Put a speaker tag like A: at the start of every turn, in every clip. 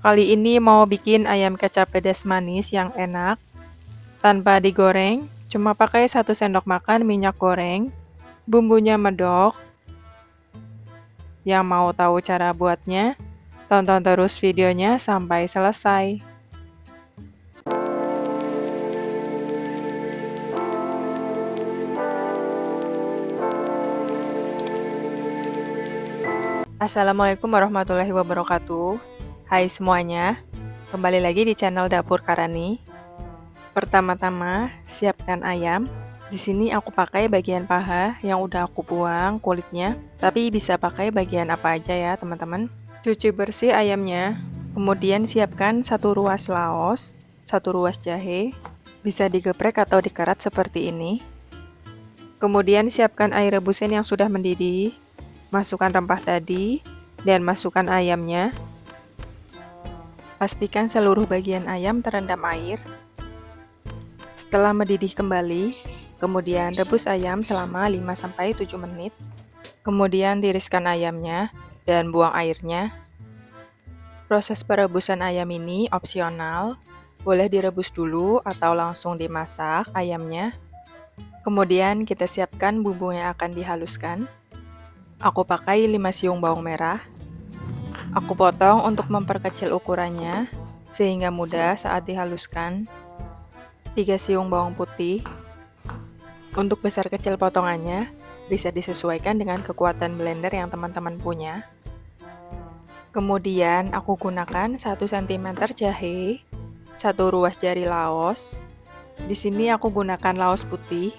A: Kali ini mau bikin ayam kecap pedas manis yang enak, tanpa digoreng, cuma pakai 1 sendok makan minyak goreng, bumbunya medok. Yang mau tahu cara buatnya, tonton terus videonya sampai selesai. Assalamualaikum warahmatullahi wabarakatuh. Hai semuanya, kembali lagi di channel Dapur Karani. Pertama-tama, siapkan ayam. Di sini aku pakai bagian paha yang udah aku buang kulitnya, tapi bisa pakai bagian apa aja ya teman-teman. Cuci bersih ayamnya, kemudian siapkan 1 ruas laos, 1 ruas jahe, bisa digeprek atau dikerat seperti ini. Kemudian siapkan air rebusan yang sudah mendidih, masukkan rempah tadi, dan masukkan ayamnya. Pastikan seluruh bagian ayam terendam air. Setelah mendidih kembali, kemudian rebus ayam selama 5-7 menit. Kemudian tiriskan ayamnya dan buang airnya. Proses perebusan ayam ini opsional, boleh direbus dulu atau langsung dimasak ayamnya. Kemudian kita siapkan bumbu yang akan dihaluskan. Aku pakai 5 siung bawang merah. Aku potong untuk memperkecil ukurannya, sehingga mudah saat dihaluskan. 3 siung bawang putih. Untuk besar kecil potongannya, bisa disesuaikan dengan kekuatan blender yang teman-teman punya. Kemudian aku gunakan 1 cm jahe, 1 ruas jari laos. Di sini aku gunakan laos putih.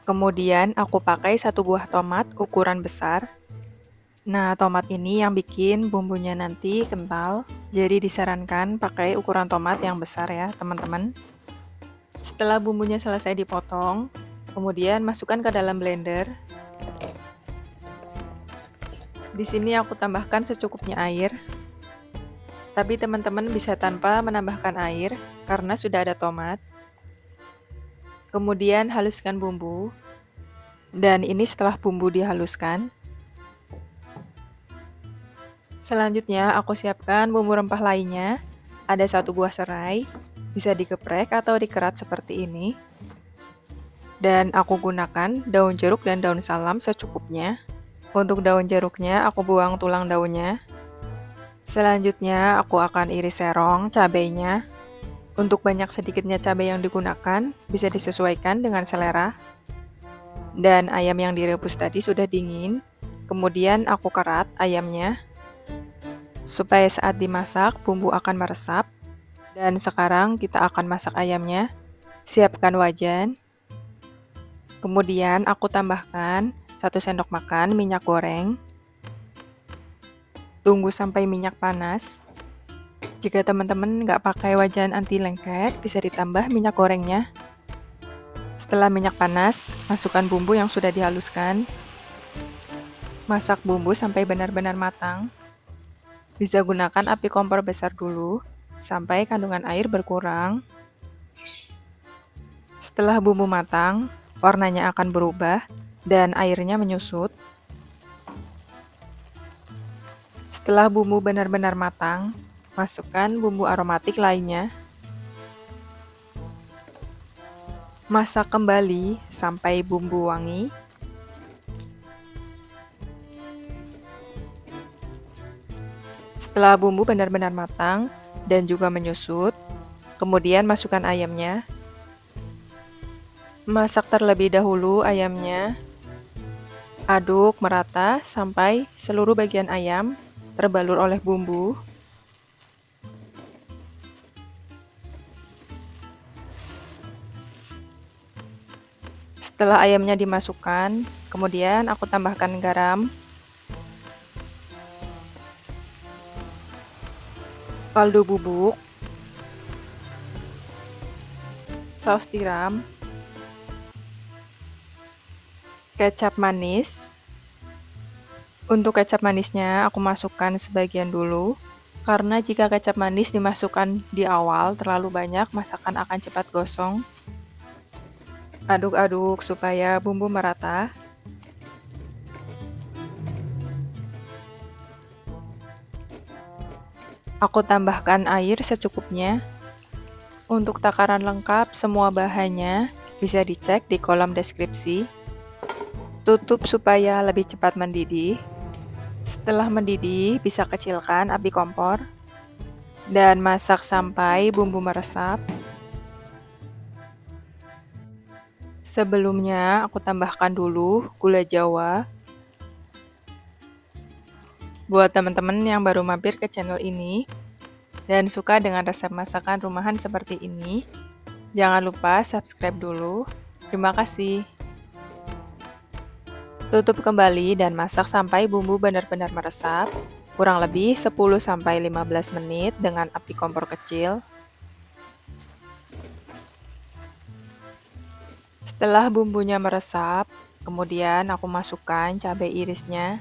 A: Kemudian aku pakai 1 buah tomat ukuran besar. Nah, tomat ini yang bikin bumbunya nanti kental, jadi disarankan pakai ukuran tomat yang besar ya, teman-teman. Setelah bumbunya selesai dipotong, kemudian masukkan ke dalam blender. Di sini aku tambahkan secukupnya air. Tapi teman-teman bisa tanpa menambahkan air karena sudah ada tomat. Kemudian haluskan bumbu. Dan ini setelah bumbu dihaluskan. Selanjutnya aku siapkan bumbu rempah lainnya. Ada 1 buah serai, bisa digeprek atau dikerat seperti ini. Dan aku gunakan daun jeruk dan daun salam secukupnya. Untuk daun jeruknya aku buang tulang daunnya. Selanjutnya aku akan iris serong cabenya. Untuk banyak sedikitnya cabai yang digunakan, bisa disesuaikan dengan selera. Dan ayam yang direbus tadi sudah dingin. Kemudian aku kerat ayamnya, supaya saat dimasak bumbu akan meresap. Dan sekarang kita akan masak ayamnya. Siapkan wajan. Kemudian aku tambahkan 1 sendok makan minyak goreng. Tunggu sampai minyak panas. Jika teman-teman nggak pakai wajan anti lengket, bisa ditambah minyak gorengnya. Setelah minyak panas, masukkan bumbu yang sudah dihaluskan. Masak bumbu sampai benar-benar matang. Bisa gunakan api kompor besar dulu, sampai kandungan air berkurang. Setelah bumbu matang, warnanya akan berubah dan airnya menyusut. Setelah bumbu benar-benar matang, masukkan bumbu aromatik lainnya. Masak kembali sampai bumbu wangi. Setelah bumbu benar-benar matang dan juga menyusut, kemudian masukkan ayamnya. Masak terlebih dahulu ayamnya. Aduk merata sampai seluruh bagian ayam terbalur oleh bumbu. Setelah ayamnya dimasukkan, kemudian aku tambahkan garam, kaldu bubuk, saus tiram, kecap manis. Untuk kecap manisnya aku masukkan sebagian dulu, karena jika kecap manis dimasukkan di awal terlalu banyak, masakan akan cepat gosong. Aduk-aduk supaya bumbu merata. Aku tambahkan air secukupnya. Untuk takaran lengkap semua bahannya bisa dicek di kolom deskripsi. Tutup supaya lebih cepat mendidih. Setelah mendidih, bisa kecilkan api kompor dan masak sampai bumbu meresap. Sebelumnya, aku tambahkan dulu gula Jawa. Buat teman-teman yang baru mampir ke channel ini dan suka dengan resep masakan rumahan seperti ini, jangan lupa subscribe dulu. Terima kasih. Tutup kembali dan masak sampai bumbu benar-benar meresap, kurang lebih 10-15 menit dengan api kompor kecil. Setelah bumbunya meresap, kemudian aku masukkan cabai irisnya.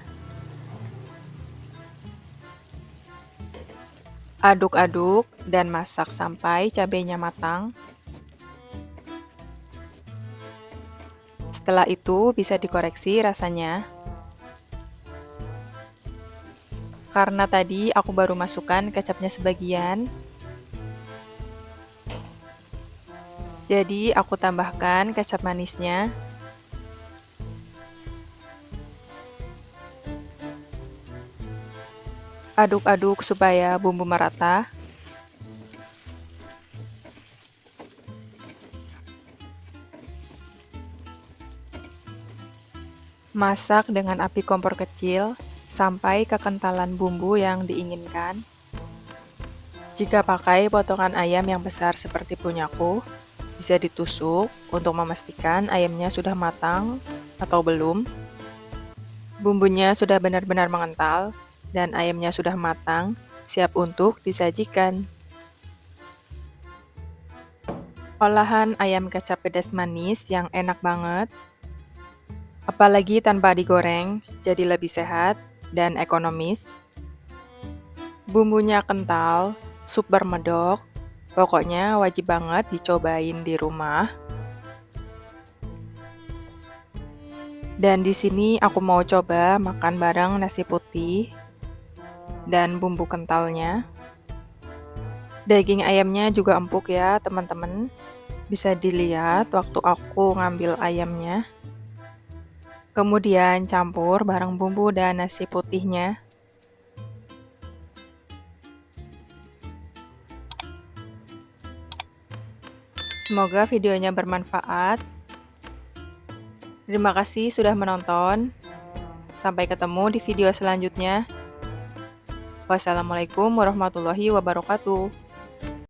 A: Aduk-aduk dan masak sampai cabainya matang. Setelah itu bisa dikoreksi rasanya. Karena tadi aku baru masukkan kecapnya sebagian, jadi aku tambahkan kecap manisnya. Aduk-aduk supaya bumbu merata. Masak dengan api kompor kecil sampai kekentalan bumbu yang diinginkan. Jika pakai potongan ayam yang besar seperti punyaku, bisa ditusuk untuk memastikan ayamnya sudah matang atau belum. Bumbunya sudah benar-benar mengental dan ayamnya sudah matang, siap untuk disajikan. Olahan ayam kecap pedas manis yang enak banget. Apalagi tanpa digoreng, jadi lebih sehat dan ekonomis. Bumbunya kental, super medok, pokoknya wajib banget dicobain di rumah. Dan di sini aku mau coba makan bareng nasi putih dan bumbu kentalnya. Daging ayamnya juga empuk ya teman-teman. Bisa dilihat waktu aku ngambil ayamnya. Kemudian campur bareng bumbu dan nasi putihnya. Semoga videonya bermanfaat. Terima kasih sudah menonton. Sampai ketemu di video selanjutnya. Wassalamualaikum warahmatullahi wabarakatuh.